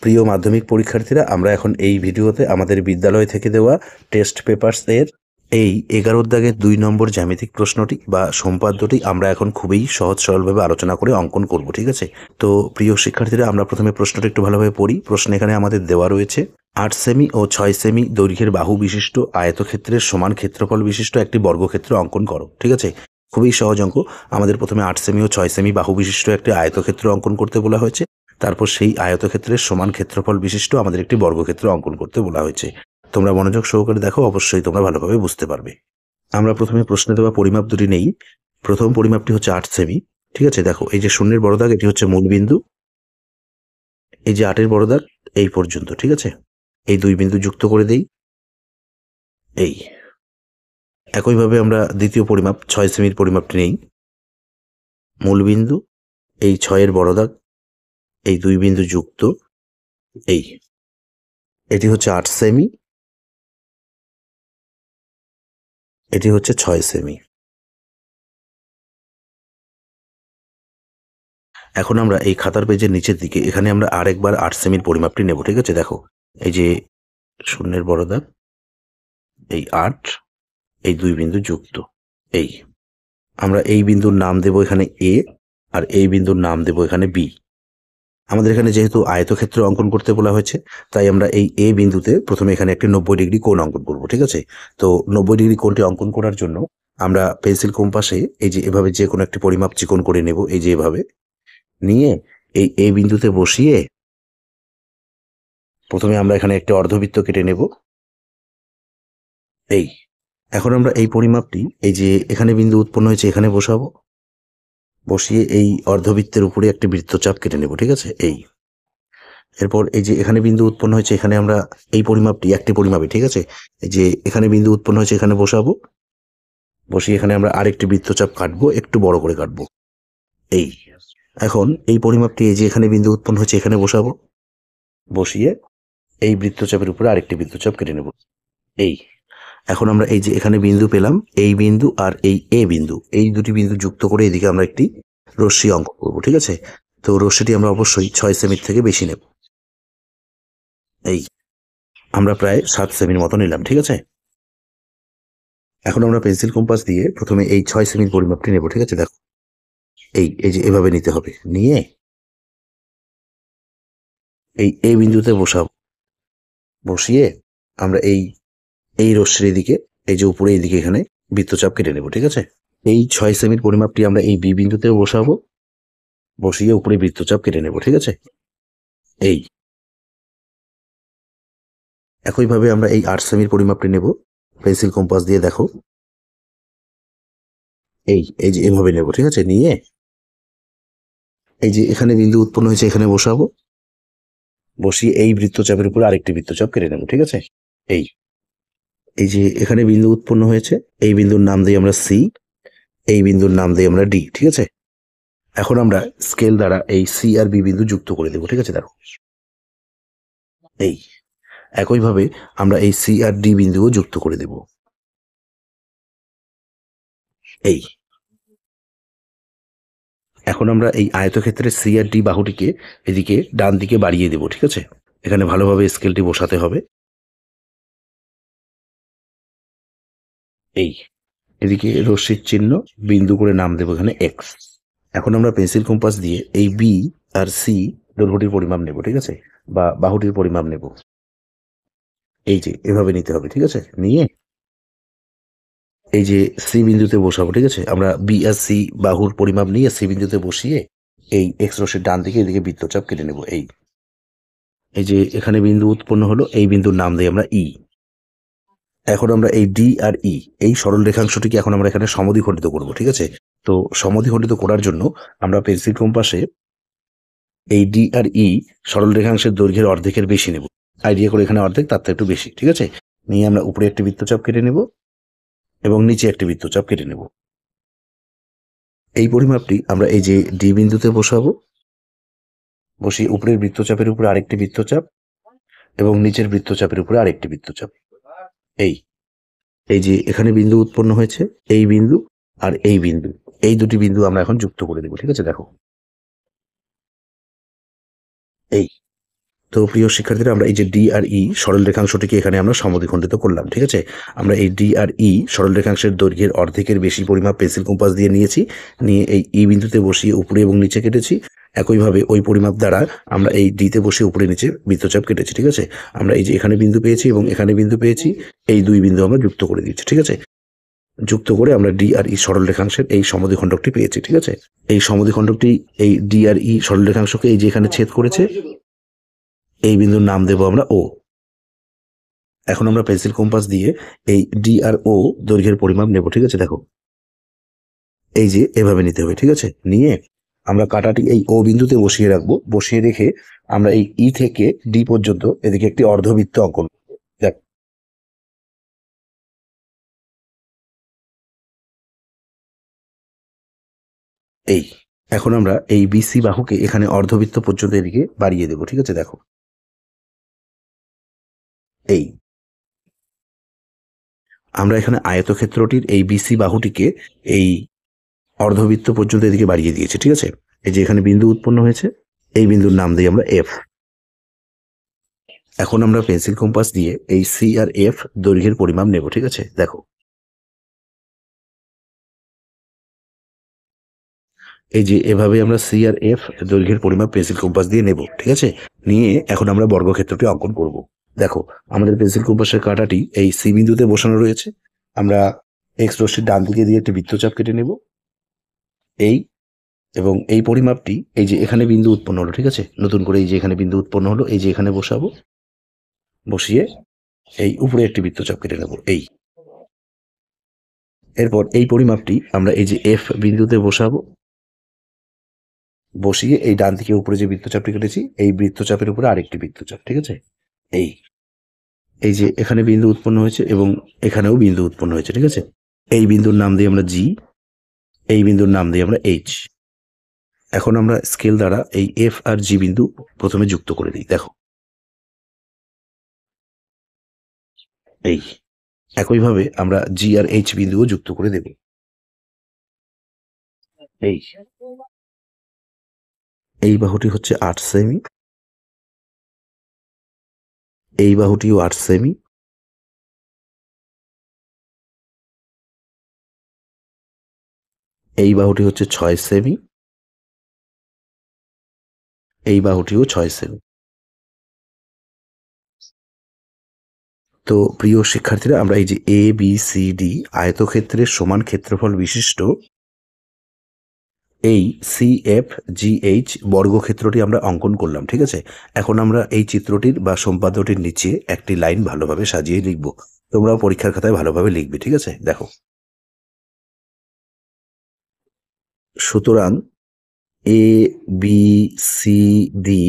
প্রিয় মাধ্যমিক পরীক্ষার্থীরা, আমরা এখন এই ভিডিওতে আমাদের বিদ্যালয় থেকে দেওয়া টেস্ট পেপারস এর এই 11 দাগের 2 নম্বর জ্যামিতিক প্রশ্নটি বা সম্পাদ্যটি আমরা এখন খুবই সহজ সরলভাবে আলোচনা করে অঙ্কন করব। ঠিক আছে, তো প্রিয় শিক্ষার্থীরা, আমরা প্রথমে প্রশ্নটা একটু ভালোভাবে পড়ি। প্রশ্ন এখানে আমাদের দেওয়া রয়েছে 8 সেমি ও 6 সেমি দৈর্ঘ্যের বাহু বিশিষ্ট আয়তক্ষেত্রের সমান ক্ষেত্রফল বিশিষ্ট একটি বর্গক্ষেত্র অঙ্কন করো। ঠিক আছে, খুবই সহজ অঙ্ক। আমাদের প্রথমে 8 সেমি ও 6 সেমি বাহু বিশিষ্ট একটি আয়তক্ষেত্র অঙ্কন করতে বলা হয়েছে। তারপর সেই আয়তক্ষেত্রের সমান ক্ষেত্রফল বিশিষ্ট আমাদের একটি বর্গক্ষেত্র অঙ্কন করতে বলা হয়েছে। তোমরা মনোযোগ সহকারে দেখো, অবশ্যই তোমরা ভালোভাবে বুঝতে পারবে। আমরা প্রথমে প্রশ্নে দেওয়া পরিমাপ দুটি নেই। প্রথম পরিমাপটি হচ্ছে 8 সেমি। ঠিক আছে, দেখো এই যে শূন্যের বড় দাগ, এটি হচ্ছে মূল বিন্দু। এই যে 8-এর বড় দাগ এই পর্যন্ত। ঠিক আছে, এই 2 বিন্দু যুক্ত করে দেই। এই একইভাবে আমরা দ্বিতীয় পরিমাপ 6 সেমির পরিমাপটি নেই। মূল বিন্দু, এই 6-এর বড় দাগ, এই 2 বিন্দু যুক্ত, এই এটি হচ্ছে 8 সেমি, এটি হচ্ছে 6 সেমি। এখন আমরা এই খাতার পেজের নিচের দিকে এখানে আমরা আরেকবার 8 সেমির পরিমাপটি নেব। ঠিক আছে, দেখো এই যে শূন্যের বড় দাগ, এই 8, এই 2 বিন্দু যুক্ত, এই আমরা এই বিন্দুর নাম দেব এখানে এ, আর এই বিন্দুর নাম দেব এখানে বি। আমাদের এখানে যেহেতু আয়তক্ষেত্র অঙ্কন করতে বলা হয়েছে, তাই আমরা এই এ বিন্দুতে প্রথমে এখানে একটি 90 ডিগ্রি কোণ অঙ্কন করব। ঠিক আছে, তো 90 ডিগ্রি কোণটি অঙ্কন করার জন্য আমরা পেন্সিল কম্পাসে এই যে এভাবে যে কোনো একটি পরিমাপ চিকন করে নেব। এই যে এভাবে নিয়ে এই এ বিন্দুতে বসিয়ে প্রথমে আমরা এখানে একটি অর্ধবৃত্ত কেটে নেব। এই এখন আমরা এই পরিমাপটি এই যে এখানে বিন্দু উৎপন্ন হয়েছে এখানে বসাবো। বসিয়ে এই অর্ধবৃত্তের উপরে একটি বৃত্তচাপ কেটে নেব। ঠিক আছে, এই এরপর এই যে এখানে বিন্দু উৎপন্ন হয়েছে এখানে আমরা এই পরিমাপটি একটি পরিমাপে, ঠিক আছে, এই যে এখানে বিন্দু উৎপন্ন হয়েছে এখানে বসাবো। বসিয়ে এখানে আমরা আরেকটি বৃত্তচাপ কাটবো, একটু বড় করে কাটবো। এই এখন এই পরিমাপটি এই যে এখানে বিন্দু উৎপন্ন হয়েছে এখানে বসাবো। বসিয়ে এই বৃত্তচাপের উপরে আরেকটি বৃত্তচাপ কেটে নেব। এই এখন আমরা এই যে এখানে বিন্দু পেলাম, এই বিন্দু আর এই এ বিন্দু, এই দুটি বিন্দু যুক্ত করে এদিকে আমরা একটি রশ্মি অঙ্কন করবো। ঠিক আছে, তো রশ্মিটি আমরা অবশ্যই 6 সেমির থেকে বেশি নেব। এই আমরা প্রায় 7 সেমির মতো নিলাম। ঠিক আছে, এখন আমরা পেন্সিল কম্পাস দিয়ে প্রথমে এই 6 সেমির পরিমাপটি নেব। ঠিক আছে, দেখো এই যে এভাবে নিতে হবে। নিয়ে এই এ বিন্দুতে বসাবো। বসিয়ে আমরা এই রশ্মির দিকে এই যে উপরে এই দিকে এখানে বৃত্তচাপ কেটে নেব। ঠিক আছে, এই 6 সেমির পরিমাপটি আমরা এই বি বিন্দুতে বসাবো। বসিয়ে উপরে বৃত্তচাপ কেটে নেব। ঠিক আছে, এই একইভাবে আমরা এই 8 সেমির পরিমাপটি নেব। পেন্সিল কম্পাস দিয়ে দেখো এই যে এভাবে নেব। ঠিক আছে, নিয়ে এই যে এখানে বিন্দু উৎপন্ন হয়েছে এখানে বসাবো। বসিয়ে এই বৃত্তচাপের উপর আরেকটি বৃত্তচাপ কেটে নেব। ঠিক আছে, এই যে এখানে বিন্দু উৎপন্ন হয়েছে, এই বিন্দুর নাম দিই আমরা সি, এই বিন্দুর নাম দিই আমরা ডি। ঠিক আছে, এখন আমরা স্কেল দ্বারা এই সি আর বি বিন্দু যুক্ত করে দেব। ঠিক আছে, দেখো এই একইভাবে আমরা এই সি আর ডি বিন্দুও যুক্ত করে দেব। এই এখন আমরা এই আয়তক্ষেত্রের সি আর ডি বাহুটিকে এদিকে ডান দিকে বাড়িয়ে দেব। ঠিক আছে, এখানে ভালোভাবে স্কেলটি বসাতে হবে। এই এদিকে রশ্মির চিহ্ন বিন্দু করে নাম দেবো এখানে এক্স। এখন আমরা পেন্সিল কম্পাস দিয়ে এই বি আর সি দৈর্ঘ্যটির পরিমাপ নেব। ঠিক আছে, বা বাহুটির পরিমাপ নেব। এই যে এভাবে নিতে হবে। ঠিক আছে, নিয়ে এই যে সি বিন্দুতে বসাবো। ঠিক আছে, আমরা বি আর সি বাহুর পরিমাপ নিয়ে সি বিন্দুতে বসিয়ে এই এক্স রশ্মির ডান দিকে এদিকে বৃত্তচাপ কেটে নেব। এই যে এখানে বিন্দু উৎপন্ন হলো, এই বিন্দুর নাম দিই আমরা ই। এখন আমরা এই ডি আর ই এই সরল রেখাংশটিকে এখন আমরা এখানে সমদ্বিখণ্ডিত করব। ঠিক আছে, তো সমদ্বিখণ্ডিত করার জন্য আমরা পেন্সিল কম্পাসে এই ডি আর ই সরল রেখাংশের দৈর্ঘ্যের অর্ধেকের বেশি নেব। আইডিয়া করে এখানে অর্ধেক, তার থেকে একটু বেশি। ঠিক আছে, নিয়ে আমরা উপরে একটি বৃত্তচাপ কেটে নেব এবং নিচে একটি বৃত্তচাপ কেটে নেব। এই পরিমাপটি আমরা এই যে ডি বিন্দুতে বসাবো। বসিয়ে উপরের বৃত্তচাপের উপরে আরেকটি বৃত্তচাপ এবং নিচের বৃত্তচাপের উপরে আরেকটি বৃত্তচাপ। এই যে এখানে বিন্দু উৎপন্ন হয়েছে, এই বিন্দু আর এই বিন্দু, এই দুটি বিন্দু আমরা এখন যুক্ত করে দেব। ঠিক আছে, দেখো তো প্রিয় শিক্ষার্থীরা, আমরা এই যে ডি আর ই সরল রেখাংশটিকে এখানে আমরা সমদ্বিখণ্ডিত করলাম। ঠিক আছে, আমরা এই ডি আর ই সরল রেখাংশের দৈর্ঘ্যের অর্ধেকের বেশি পরিমাপ পেন্সিল কম্পাস দিয়ে নিয়েছি, নিয়ে এই ই বিন্দুতে বসিয়ে উপরে এবং নিচে কেটেছি। একইভাবে ওই পরিমাপ দ্বারা আমরা এই ডিতে বসে উপরে নিচে বৃত্তচাপ কেটেছি। ঠিক আছে, আমরা এই যে এখানে বিন্দু পেয়েছি এবং এখানে বিন্দু পেয়েছি, এই দুই বিন্দু আমরা যুক্ত করে দিয়েছি। ঠিক আছে, যুক্ত করে আমরা ডি আর ই সরল রেখাংশের এই সমদ্বিখণ্ডকটি পেয়েছি। ঠিক আছে, এই সমদ্বিখণ্ডকটি এই ডি আর ই সরল রেখাংশকে এই যে এখানে ছেদ করেছে, এই বিন্দুর নাম দেবো আমরা ও। এখন আমরা পেন্সিল কম্পাস দিয়ে এই ডি আর ও দৈর্ঘ্যের পরিমাপ নেব। ঠিক আছে, দেখো এই যে এভাবে নিতে হবে। ঠিক আছে, নিয়ে আমরা কাঁটাটি এই ও বিন্দুতে বসিয়ে রাখবো। বসিয়ে রেখে আমরা এই ই থেকে ডি পর্যন্ত এদিকে একটি অর্ধবৃত্ত অঙ্কন দেখ। এই এখন আমরা এই বিসি বাহুকে এখানে অর্ধবৃত্ত পর্যন্ত এদিকে বাড়িয়ে দেবো। ঠিক আছে, দেখো এই আমরা এখানে আয়তক্ষেত্রটির এই বিসি বাহুটিকে এই অর্ধবৃত্ত পর্যন্ত এদিকে বাড়িয়ে দিয়েছি। ঠিক আছে, এই যে এখানে বিন্দু উৎপন্ন হয়েছে, এই বিন্দুর নাম দিই আমরা এফ। এখন আমরা পেন্সিল কম্পাস দিয়ে এই সি আর এফ দৈর্ঘ্যের পরিমাপ নেব। ঠিক আছে, দেখো এই যে এভাবে আমরা সি আর এফ দৈর্ঘ্যের পরিমাপ পেন্সিল কম্পাস দিয়ে নেব। ঠিক আছে, নিয়ে এখন আমরা বর্গক্ষেত্রটি অঙ্কন করব। দেখো আমাদের পেন্সিল কম্পাসের কাঁটাটি এই সি বিন্দুতে বসানো রয়েছে। আমরা এক্স রশ্মির ডান দিকে দিয়ে একটি বৃত্তচাপ কেটে নেব এই, এবং এই পরিমাপটি এই যে এখানে বিন্দু উৎপন্ন হলো। ঠিক আছে, নতুন করে এই যে এখানে বিন্দু উৎপন্ন হলো, এই যে এখানে বসাবো, বসিয়ে এই উপরে একটি বৃত্তচাপ কেটে নেব এই। এরপর এই পরিমাপটি আমরা এই যে এফ বিন্দুতে বসাবো, বসিয়ে এই ডান দিকে উপরে যে বৃত্তচাপটি কেটেছি, এই বৃত্তচাপের উপরে আরেকটি বৃত্তচাপ। ঠিক আছে, এই এই যে এখানে বিন্দু উৎপন্ন হয়েছে এবং এখানেও বিন্দু উৎপন্ন হয়েছে। ঠিক আছে, এই বিন্দুর নাম দিই আমরা জি, এই বিন্দুর নাম দিই আমরা এইচ। এখন আমরা স্কেল দ্বারা এই এফ আর জি বিন্দু প্রথমে যুক্ত করে দিই। দেখো এই একইভাবে আমরা জি আর এইচ বিন্দুও যুক্ত করে দেব। এই এই বাহুটি হচ্ছে 8 সেমি, এই বাহুটিও 8 সেমি, এই বাহুটি হচ্ছে 6 সেমি, এই বাহুটিও 6 সেমি। তো প্রিয় শিক্ষার্থীরা, আমরা এই যে এ বি সি ডি আয়তক্ষেত্রের সমান ক্ষেত্রফল বিশিষ্ট এই সি এফ জি এইচ বর্গক্ষেত্রটি আমরা অঙ্কন করলাম। ঠিক আছে, এখন আমরা এই চিত্রটির বা সম্পাদ্যটির নিচে একটি লাইন ভালোভাবে সাজিয়ে লিখব। তোমরাও পরীক্ষার খাতায় ভালোভাবে লিখবে। ঠিক আছে, দেখো সুতরাং এ বি সি ডি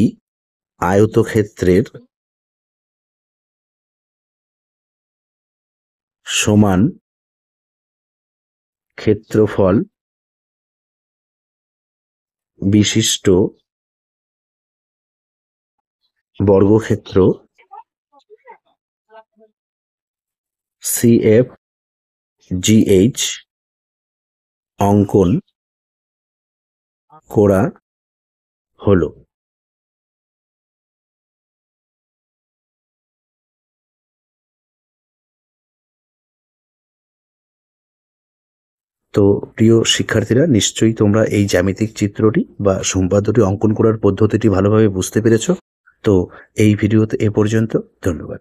আয়তক্ষেত্রের সমান ক্ষেত্রফল বিশিষ্ট বর্গক্ষেত্র সি এফ জি এইচ অঙ্কন করা হলো। তো প্রিয় শিক্ষার্থীরা, নিশ্চয়ই তোমরা এই জ্যামিতিক চিত্রটি বা সম্পাদ্যটি অঙ্কন করার পদ্ধতিটি ভালোভাবে বুঝতে পেরেছো। তো এই ভিডিওতে এ পর্যন্ত। ধন্যবাদ।